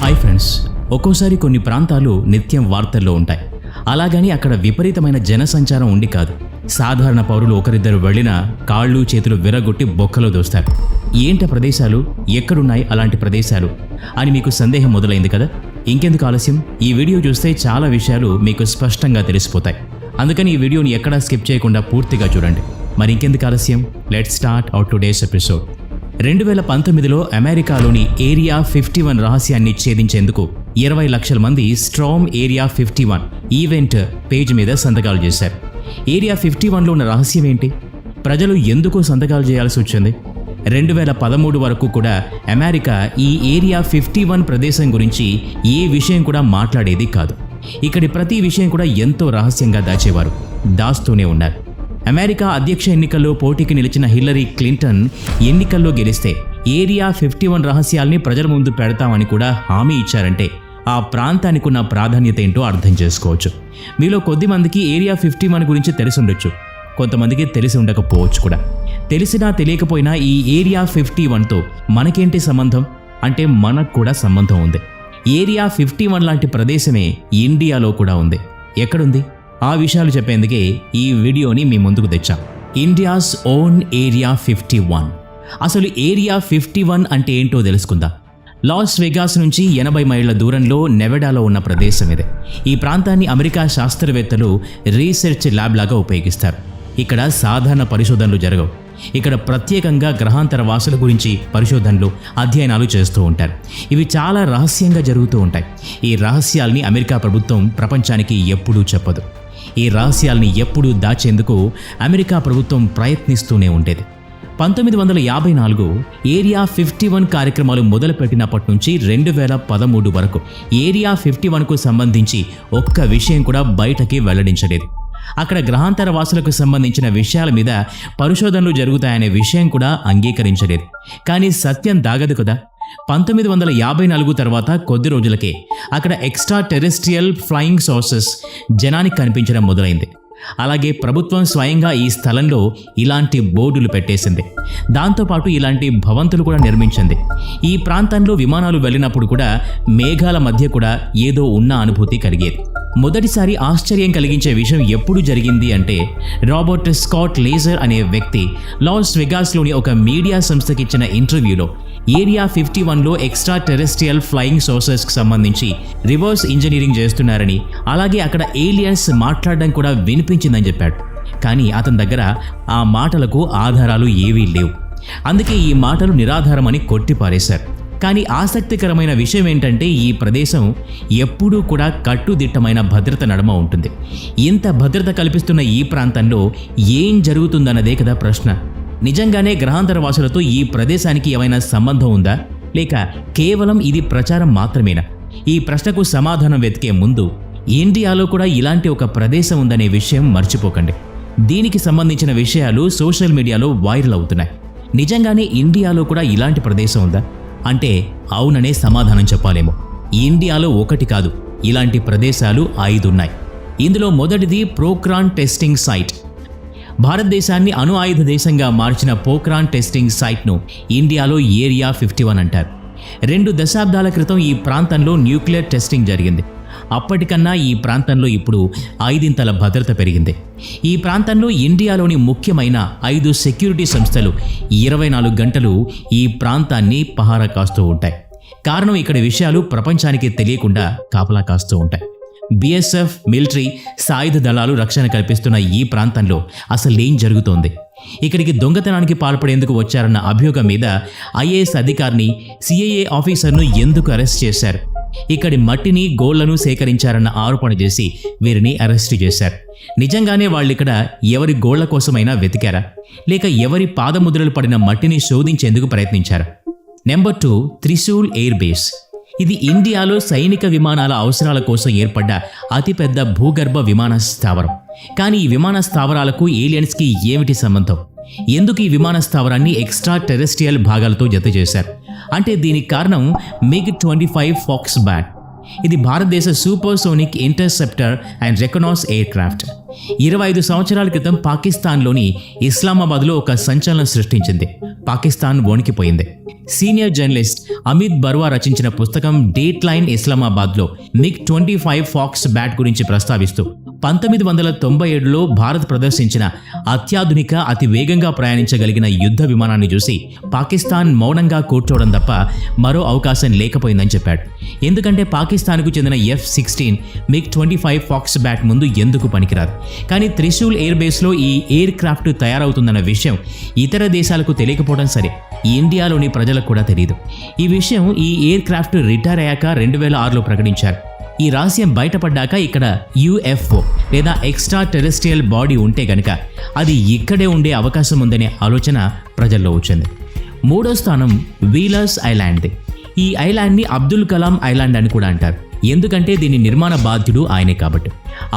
Hi friends, ఒక్కోసారి కొన్ని ప్రాంతాలు నిత్యం వార్తల్లో ఉంటాయి. అలాగని అక్కడ విపరీతమైన జనసంచారం ఉండి కాదు. సాధారణ పౌరులు ఒకరిద్దరు వెళ్ళినా కాళ్ళు చేతులు విరగొట్టి బొక్కలో దోస్తారు. ఏంట ప్రదేశాలు, ఎక్కడున్నాయి అలాంటి ప్రదేశాలు అని మీకు సందేహం మొదలైంది కదా? ఇంకెందుకు ఆలస్యం, ఈ వీడియో చూస్తే చాలా విషయాలు మీకు స్పష్టంగా తెలిసిపోతాయి. అందుకని ఈ వీడియోని ఎక్కడా స్కిప్ చేయకుండా పూర్తిగా చూడండి. మరి ఇంకెందుకు ఆలస్యం, let's start our today's episode. 2019లో అమెరికాలోని ఏరియా 51 రహస్యాన్ని ఛేదించేందుకు 20 లక్షల మంది స్ట్రామ్ ఏరియా 51 ఈవెంట్ పేజ్ మీద సంతకాలు చేశారు. ఏరియా 51లో ఉన్న రహస్యం ఏంటి? ప్రజలు ఎందుకు సంతకాలు చేయాల్సి వచ్చింది? 2013 వరకు కూడా అమెరికా ఈ ఏరియా 51 ప్రదేశం గురించి ఏ విషయం కూడా మాట్లాడేది కాదు. ఇక్కడి ప్రతి విషయం కూడా ఎంతో రహస్యంగా దాస్తూనే ఉన్నారు. అమెరికా అధ్యక్ష ఎన్నికల్లో పోటీకి నిలిచిన హిల్లరీ క్లింటన్ ఎన్నికల్లో గెలిస్తే ఏరియా 51 రహస్యాల్ని ప్రజల ముందు పెడతామని కూడా హామీ ఇచ్చారంటే ఆ ప్రాంతానికి ఉన్న ప్రాధాన్యత ఏంటో అర్థం చేసుకోవచ్చు. మీలో కొద్దిమందికి ఏరియా 51 గురించి తెలిసి ఉండొచ్చు, కొంతమందికి తెలిసి ఉండకపోవచ్చు కూడా. తెలిసినా తెలియకపోయినా ఈ ఏరియా 51తో మనకేంటి సంబంధం అంటే మనకు కూడా సంబంధం ఉంది. ఏరియా 51 లాంటి ప్రదేశమే ఇండియాలో కూడా ఉంది. ఎక్కడుంది? ఆ విషయాలు చెప్పేందుకే ఈ వీడియోని మీ ముందుకు తెచ్చాం. India's own area 51. అసలు ఏరియా 51 అంటే ఏంటో తెలుసుకుందాం. లాస్ వెగాస్ నుంచి 80 మైళ్ళ దూరంలో నెవడాలో ఉన్న ప్రదేశం ఇది. ఈ ప్రాంతాన్ని అమెరికా శాస్త్రవేత్తలు రీసెర్చ్ ల్యాబ్ లాగా ఉపయోగిస్తారు. ఇక్కడ సాధారణ పరిశోధనలు జరగవు. ఇక్కడ ప్రత్యేకంగా గ్రహాంతర వాసుల గురించి పరిశోధనలు, అధ్యయనాలు చేస్తూ ఉంటారు. ఇవి చాలా రహస్యంగా జరుగుతూ ఉంటాయి. ఈ రహస్యాల్ని అమెరికా ప్రభుత్వం ప్రపంచానికి ఎప్పుడూ చెప్పదు. ఈ రహస్యాల్ని ఎప్పుడూ దాచేందుకు అమెరికా ప్రభుత్వం ప్రయత్నిస్తూనే ఉండేది. 1954 ఏరియా 51 కార్యక్రమాలు మొదలుపెట్టినప్పటి నుంచి 2013 వరకు ఏరియా 51కు సంబంధించి ఒక్క విషయం కూడా బయటకి వెల్లడించలేదు. అక్కడ గ్రహాంతర వాసులకు సంబంధించిన విషయాల మీద పరిశోధనలు జరుగుతాయనే విషయం కూడా అంగీకరించలేదు. కానీ సత్యం దాగదు కదా. 1954 తర్వాత కొద్ది రోజులకే అక్కడ ఎక్స్ట్రా టెరెస్ట్రియల్ ఫ్లయింగ్ సాసెస్ జనానికి కనిపించడం మొదలైంది. అలాగే ప్రభుత్వం స్వయంగా ఈ స్థలంలో ఇలాంటి బోర్డులు పెట్టేసింది. దాంతోపాటు ఇలాంటి భవంతులు కూడా నిర్మించింది. ఈ ప్రాంతంలో విమానాలు వెళ్ళినప్పుడు కూడా మేఘాల మధ్య కూడా ఏదో ఉన్న అనుభూతి కలిగేది. మొదటిసారి ఆశ్చర్యం కలిగించే విషయం ఎప్పుడు జరిగింది అంటే, రాబర్ట్ స్కాట్ లేజర్ అనే వ్యక్తి లాస్ వెగాస్లోని ఒక మీడియా సంస్థకి ఇచ్చిన ఇంటర్వ్యూలో ఏరియా 51లో ఎక్స్ట్రా టెరెస్ట్రియల్ ఫ్లయింగ్ సాసర్స్కి సంబంధించి రివర్స్ ఇంజనీరింగ్ చేస్తున్నారని, అలాగే అక్కడ ఏలియన్స్ మాట్లాడడం కూడా వినిపించిందని చెప్పాడు. కానీ అతని దగ్గర ఆ మాటలకు ఆధారాలు ఏవీ లేవు. అందుకే ఈ మాటలు నిరాధారమని కొట్టిపారేశారు. కానీ ఆసక్తికరమైన విషయం ఏంటంటే, ఈ ప్రదేశం ఎప్పుడూ కూడా కట్టుదిట్టమైన భద్రత నడుమ ఉంటుంది. ఇంత భద్రత కల్పిస్తున్న ఈ ప్రాంతంలో ఏం జరుగుతుందన్నదే కదా ప్రశ్న. నిజంగానే గ్రహాంతర వాసులతో ఈ ప్రదేశానికి ఏమైనా సంబంధం ఉందా, లేక కేవలం ఇది ప్రచారం మాత్రమేనా? ఈ ప్రశ్నకు సమాధానం వెతికే ముందు ఇండియాలో కూడా ఇలాంటి ఒక ప్రదేశం ఉందనే విషయం మర్చిపోకండి. దీనికి సంబంధించిన విషయాలు సోషల్ మీడియాలో వైరల్ అవుతున్నాయి. నిజంగానే ఇండియాలో కూడా ఇలాంటి ప్రదేశం ఉందా అంటే అవుననే సమాధానం చెప్పాలేమో. ఇండియాలో ఒకటి కాదు, ఇలాంటి ప్రదేశాలు 5 ఉన్నాయి. ఇందులో మొదటిది పోఖ్రాన్ టెస్టింగ్ సైట్. భారతదేశాన్ని అణు ఆయుధ దేశంగా మార్చిన పోఖ్రాన్ టెస్టింగ్ సైట్ను ఇండియాలో ఏరియా 51 అంటారు. 2 దశాబ్దాల క్రితం ఈ ప్రాంతంలో న్యూక్లియర్ టెస్టింగ్ జరిగింది. అప్పటికన్నా ఈ ప్రాంతంలో ఇప్పుడు 5 భద్రత పెరిగింది. ఈ ప్రాంతంలో ఇండియాలోని ముఖ్యమైన 5 సెక్యూరిటీ సంస్థలు 24 గంటలు ఈ ప్రాంతాన్ని పహారా కాస్తూ ఉంటాయి. కారణం, ఇక్కడి విషయాలు ప్రపంచానికి తెలియకుండా కాపలా కాస్తూ ఉంటాయి. బిఎస్ఎఫ్, మిలిటరీ, సాయుధ దళాలు రక్షణ కల్పిస్తున్న ఈ ప్రాంతంలో అసలేం జరుగుతోంది? ఇక్కడికి దొంగతనానికి పాల్పడేందుకు వచ్చారన్న అభియోగం మీద ఐఏఎస్ అధికారిని, సిఐఏ ఆఫీసర్ను ఎందుకు అరెస్ట్ చేశారు? ఇక్కడి మట్టిని, గోళ్లను సేకరించారన్న ఆరోపణ చేసి వీరిని అరెస్టు చేశారు. నిజంగానే వాళ్ళిక్కడ ఎవరి గోళ్ల కోసమైనా వెతికారా, లేక ఎవరి పాదముద్రలు పడిన మట్టిని శోధించేందుకు ప్రయత్నించారా? Number 2, Trishul air base. ఇది ఇండియాలో సైనిక విమానాల అవసరాల కోసం ఏర్పడ్డ అతిపెద్ద భూగర్భ విమాన స్థావరం. కానీ ఈ విమాన స్థావరాలకు ఏలియన్స్కి ఏమిటి సంబంధం? ఎందుకు ఈ విమాన స్థావరాన్ని ఎక్స్ట్రా టెరెస్ట్రియల్ భాగాలతో జత చేశారు? అంటే దీనికి కారణం MiG-25 ఫాక్స్ బ్యాట్. ఇది భారతదేశ supersonic interceptor and reconnaissance aircraft. 25 సంవత్సరాల క్రితం పాకిస్తాన్లోని ఇస్లామాబాద్లో ఒక సంచలనం సృష్టించింది. పాకిస్తాన్ వణికిపోయింది. సీనియర్ జర్నలిస్ట్ అమిత్ బర్వా రచించిన పుస్తకం డేట్ లైన్ ఇస్లామాబాద్లో MiG-25 ఫాక్స్ బ్యాట్ గురించి ప్రస్తావిస్తూ 1997లో భారత్ ప్రదర్శించిన అత్యాధునిక అతి వేగంగా ప్రయాణించగలిగిన యుద్ధ విమానాన్ని చూసి పాకిస్తాన్ మౌనంగా కూర్చోవడం తప్ప మరో అవకాశం లేకపోయిందని చెప్పాడు. ఎందుకంటే పాకిస్తాన్కు చెందిన F-16 MiG-25 ఫాక్స్ బ్యాట్ ముందు ఎందుకు పనికిరాదు. కానీ త్రిశూల్ ఎయిర్ బేస్లో ఈ ఎయిర్ క్రాఫ్ట్ తయారవుతుందన్న విషయం ఇతర దేశాలకు తెలియకపోవడం సరే, ఇండియాలోని ప్రజలకు కూడా తెలియదు. ఈ విషయం ఈ ఎయిర్ క్రాఫ్ట్ రిటైర్ అయ్యాక 2006లో ప్రకటించారు. ఈ రహస్యం బయటపడ్డాక ఇక్కడ UFO లేదా ఎక్స్ట్రా టెరెస్ట్రియల్ బాడీ ఉంటే గనక అది ఇక్కడే ఉండే అవకాశం ఉందనే ఆలోచన ప్రజల్లో వచ్చింది. 3వ స్థానం వీలర్స్ ఐలాండ్ది. ఈ ఐలాండ్ని అబ్దుల్ కలాం ఐలాండ్ అని కూడా అంటారు. ఎందుకంటే దీని నిర్మాణ బాధ్యుడు ఆయనే కాబట్టి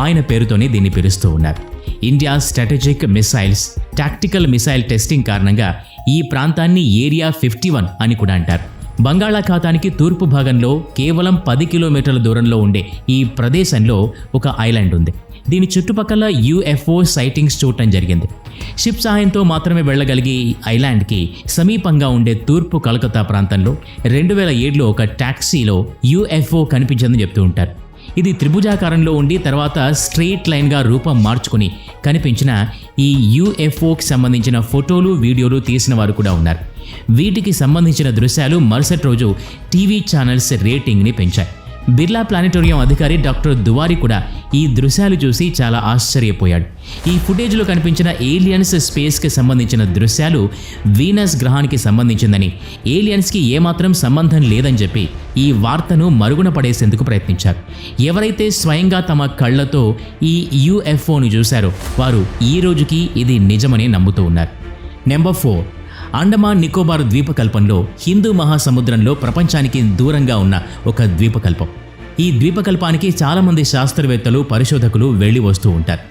ఆయన పేరుతోనే దీన్ని పిలుస్తూ ఉన్నారు. India strategic missiles tactical missile testing కారణంగా ఈ ప్రాంతాన్ని ఏరియా 51 అని కూడా అంటారు. బంగాళాఖాతానికి తూర్పు భాగంలో కేవలం 10 కిలోమీటర్ల దూరంలో ఉండే ఈ ప్రదేశంలో ఒక ఐలాండ్ ఉంది. దీని చుట్టుపక్కల UFO సైటింగ్స్ చూడటం జరిగింది. షిప్ సహాయంతో మాత్రమే వెళ్ళగలిగే ఈ ఐలాండ్కి సమీపంగా ఉండే తూర్పు కలకత్తా ప్రాంతంలో 2007లో ఒక టాక్సీలో UFO కనిపించిందని చెప్తూ ఉంటారు. ఇది త్రిభుజాకారంలో ఉండి తర్వాత స్ట్రెయిట్ లైన్గా రూపం మార్చుకుని కనిపించిన ఈ UFOకి సంబంధించిన ఫోటోలు వీడియోలు తీసిన వారు కూడా ఉన్నారు. వీటికి సంబంధించిన దృశ్యాలు మరుసటి రోజు టీవీ ఛానల్స్ రేటింగ్ని పెంచాయి. బిర్లా ప్లానిటోరియం అధికారి డాక్టర్ దువారి కూడా ఈ దృశ్యాలు చూసి చాలా ఆశ్చర్యపోయాడు. ఈ ఫుటేజ్లో కనిపించిన ఏలియన్స్ స్పేస్కి సంబంధించిన దృశ్యాలు వీనస్ గ్రహానికి సంబంధించిందని, ఏలియన్స్కి ఏమాత్రం సంబంధం లేదని చెప్పి ఈ వార్తను మరుగున పడేసేందుకు ప్రయత్నించారు. ఎవరైతే స్వయంగా తమ కళ్ళతో ఈ UFOను చూశారో వారు ఈ రోజుకి ఇది నిజమని నమ్ముతూ ఉన్నారు. నెంబర్ 4, అండమాన్ నికోబార్ ద్వీపకల్పంలో హిందూ మహాసముద్రంలో ప్రపంచానికి దూరంగా ఉన్న ఒక ద్వీపకల్పం. ఈ ద్వీపకల్పానికి చాలామంది శాస్త్రవేత్తలు పరిశోధకులు వెళ్ళి వస్తూ ఉంటారు.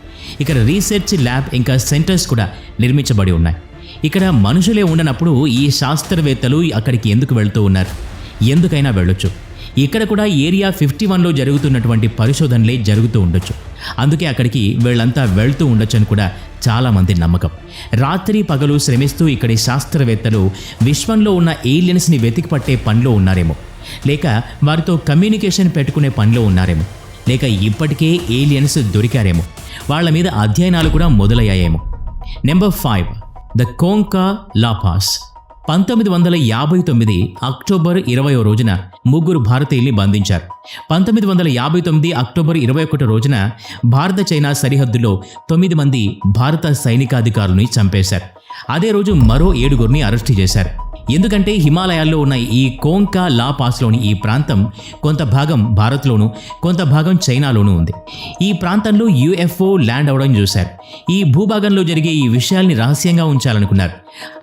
ఇక్కడ రీసెర్చ్ ల్యాబ్ ఇంకా సెంటర్స్ కూడా నిర్మించబడి ఉన్నాయి. ఇక్కడ మనుషులే ఉండనప్పుడు ఈ శాస్త్రవేత్తలు అక్కడికి ఎందుకు వెళ్తూ ఉన్నారు? ఎందుకైనా వెళ్ళొచ్చు. ఇక్కడ కూడా ఏరియా 51లో జరుగుతున్నటువంటి పరిశోధనలే జరుగుతూ ఉండొచ్చు. అందుకే అక్కడికి వీళ్ళంతా వెళ్తూ ఉండొచ్చు అని కూడా చాలామంది నమ్మకం. రాత్రి పగలు శ్రమిస్తూ ఇక్కడి శాస్త్రవేత్తలు విశ్వంలో ఉన్న ఏలియన్స్ని వెతికి పట్టే పనిలో ఉన్నారేమో, లేక వారితో కమ్యూనికేషన్ పెట్టుకునే పనిలో ఉన్నారేమో, లేక ఇప్పటికే ఏలియన్స్ దొరికారేమో, వాళ్ళ మీద అధ్యయనాలు కూడా మొదలయ్యాయేమో. Number 5, the Kongka La pass. 1959 October 20వ రోజున 3 భారతీయుల్ని బంధించారు. 1959 అక్టోబర్ 21 రోజున భారత చైనా సరిహద్దులో 9 మంది భారత సైనికాధికారులని చంపేశారు. అదే రోజు మరో 7గురిని అరెస్టు చేశారు. ఎందుకంటే హిమాలయాల్లో ఉన్న ఈ కోంకా లా పాస్లోని ఈ ప్రాంతం కొంత భాగం భారత్లోనూ కొంత భాగం చైనాలోనూ ఉంది. ఈ ప్రాంతంలో UFO ల్యాండ్ అవడం చూశారు. ఈ భూభాగంలో జరిగే ఈ విషయాల్ని రహస్యంగా ఉంచాలనుకున్నారు.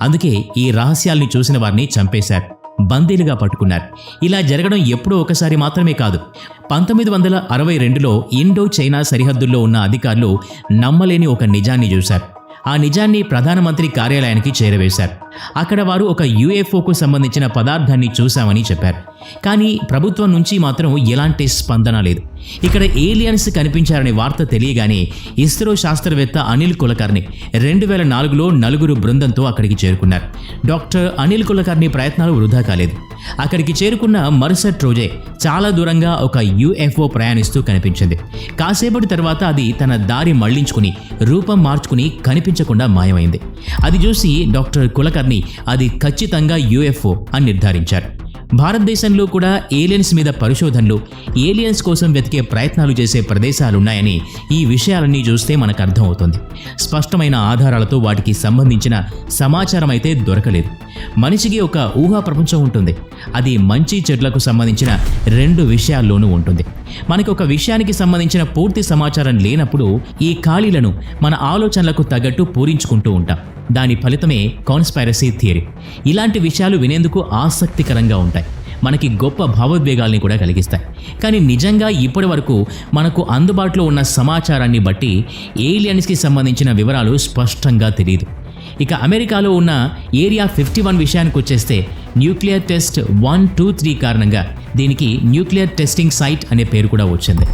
అందుకే ఈ రహస్యాల్ని చూసిన వారిని చంపేశారు, బందీలుగా పట్టుకున్నారు. ఇలా జరగడం ఎప్పుడో ఒకసారి మాత్రమే కాదు. 1962లో ఇండో చైనా సరిహద్దుల్లో ఉన్న అధికారులు నమ్మలేని ఒక నిజాన్ని చూశారు. ఆ నిజాన్ని ప్రధానమంత్రి కార్యాలయానికి చేరవేశారు. అక్కడ వారు ఒక UFOకు సంబంధించిన పదార్థాన్ని చూశామని చెప్పారు. కానీ ప్రభుత్వం నుంచి మాత్రం ఎలాంటి స్పందన లేదు. ఇక్కడ ఏలియన్స్ కనిపించారనే వార్త తెలియగానే ఇస్రో శాస్త్రవేత్త అనిల్ కులకర్ణి 2004లో 4 బృందంతో అక్కడికి చేరుకున్నారు. డాక్టర్ అనిల్ కులకర్ణి ప్రయత్నాలు వృధా కాలేదు. అక్కడికి చేరుకున్న మరుసటి రోజే చాలా దూరంగా ఒక UFO ప్రయాణిస్తూ కనిపించింది. కాసేపటి తర్వాత అది తన దారి మళ్లించుకుని రూపం మార్చుకుని కనిపించకుండా మాయమైంది. అది చూసి డాక్టర్ కులకర్ణి అది ఖచ్చితంగా UFO అని నిర్ధారించారు. భారతదేశంలో కూడా ఏలియన్స్ మీద పరిశోధనలు, ఏలియన్స్ కోసం వెతికే ప్రయత్నాలు చేసే ప్రదేశాలున్నాయని ఈ విషయాలన్నీ చూస్తే మనకు అర్థమవుతుంది. స్పష్టమైన ఆధారాలతో వాటికి సంబంధించిన సమాచారం అయితే దొరకలేదు. మనిషికి ఒక ఊహా ప్రపంచం ఉంటుంది. అది మంచి చెడులకు సంబంధించిన 2 విషయాల్లోనూ ఉంటుంది. మనకి ఒక విషయానికి సంబంధించిన పూర్తి సమాచారం లేనప్పుడు ఈ ఖాళీలను మన ఆలోచనలకు తగ్గట్టు పూరించుకుంటూ ఉంటాం. దాని ఫలితమే కాన్స్పైరసీ థియరీ. ఇలాంటి విషయాలు వినేందుకు ఆసక్తికరంగా ఉంటాయి, మనకి గొప్ప భావోద్వేగాల్ని కూడా కలిగిస్తాయి. కానీ నిజంగా ఇప్పటి వరకు మనకు అందుబాటులో ఉన్న సమాచారాన్ని బట్టి ఏలియన్స్కి సంబంధించిన వివరాలు స్పష్టంగా తెలియదు. ఇక అమెరికాలో ఉన్న ఏరియా 51 విషయానికి వచ్చేస్తే న్యూక్లియర్ టెస్ట్ 1, 2, 3 కారణంగా దీనికి న్యూక్లియర్ టెస్టింగ్ సైట్ అనే పేరు కూడా వచ్చింది.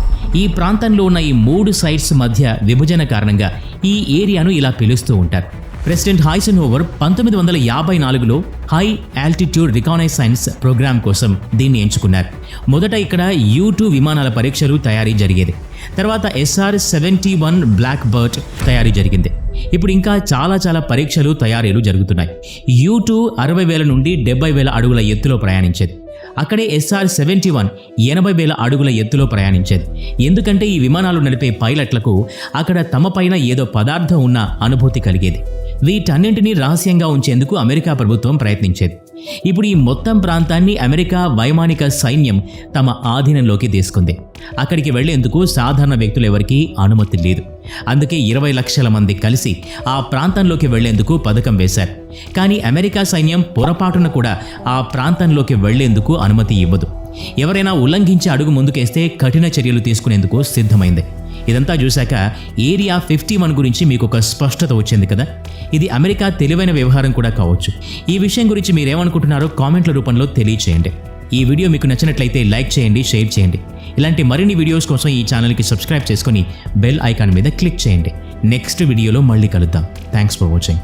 ఈ ప్రాంతంలో ఉన్న ఈ 3 సైట్స్ మధ్య విభజన కారణంగా ఈ ఏరియాను ఇలా పిలుస్తూ ఉంటారు. ప్రెసిడెంట్ హైసెన్హోవర్ 1954లో హై ఆల్టిట్యూడ్ రికానైసెన్స్ ప్రోగ్రామ్ కోసం దీన్ని ఎంచుకున్నారు. మొదట ఇక్కడ U-2 విమానాల పరీక్షలు తయారీ జరిగేది. తర్వాత SR-71 బ్లాక్ బర్డ్ తయారీ జరిగింది. ఇప్పుడు ఇంకా చాలా పరీక్షలు తయారీలు జరుగుతున్నాయి. U-2 60,000 నుండి 70,000 అడుగుల ఎత్తులో ప్రయాణించేది. అక్కడే SR-71 80,000 అడుగుల ఎత్తులో ప్రయాణించేది. ఎందుకంటే ఈ విమానాలు నడిపే పైలట్లకు అక్కడ తమ పైన ఏదో పదార్థం ఉన్న అనుభూతి కలిగేది. వీటన్నింటినీ రహస్యంగా ఉంచేందుకు అమెరికా ప్రభుత్వం ప్రయత్నించేది. ఇప్పుడు ఈ మొత్తం ప్రాంతాన్ని అమెరికా వైమానిక సైన్యం తమ ఆధీనంలోకి తీసుకుంది. అక్కడికి వెళ్లేందుకు సాధారణ వ్యక్తులు ఎవరికీ అనుమతి లేదు. అందుకే 20 లక్షల మంది కలిసి ఆ ప్రాంతంలోకి వెళ్లేందుకు పథకం వేశారు. కానీ అమెరికా సైన్యం పొరపాటున కూడా ఆ ప్రాంతంలోకి వెళ్లేందుకు అనుమతి ఇవ్వదు. ఎవరైనా ఉల్లంఘించి అడుగు ముందుకేస్తే కఠిన చర్యలు తీసుకునేందుకు సిద్ధమైంది. ఇదంతా చూశాక ఏరియా 51 గురించి మీకు ఒక స్పష్టత వచ్చింది కదా. ఇది అమెరికా తెలివైన వ్యవహారం కూడా కావచ్చు. ఈ విషయం గురించి మీరేమనుకుంటున్నారో కామెంట్ల రూపంలో తెలియచేయండి. ఈ వీడియో మీకు నచ్చినట్లయితే లైక్ చేయండి, షేర్ చేయండి. ఇలాంటి మరిన్ని వీడియోస్ కోసం ఈ ఛానల్కి సబ్స్క్రైబ్ చేసుకొని బెల్ ఐకాన్ మీద క్లిక్ చేయండి. నెక్స్ట్ వీడియోలో మళ్ళీ కలుద్దాం. Thanks for watching.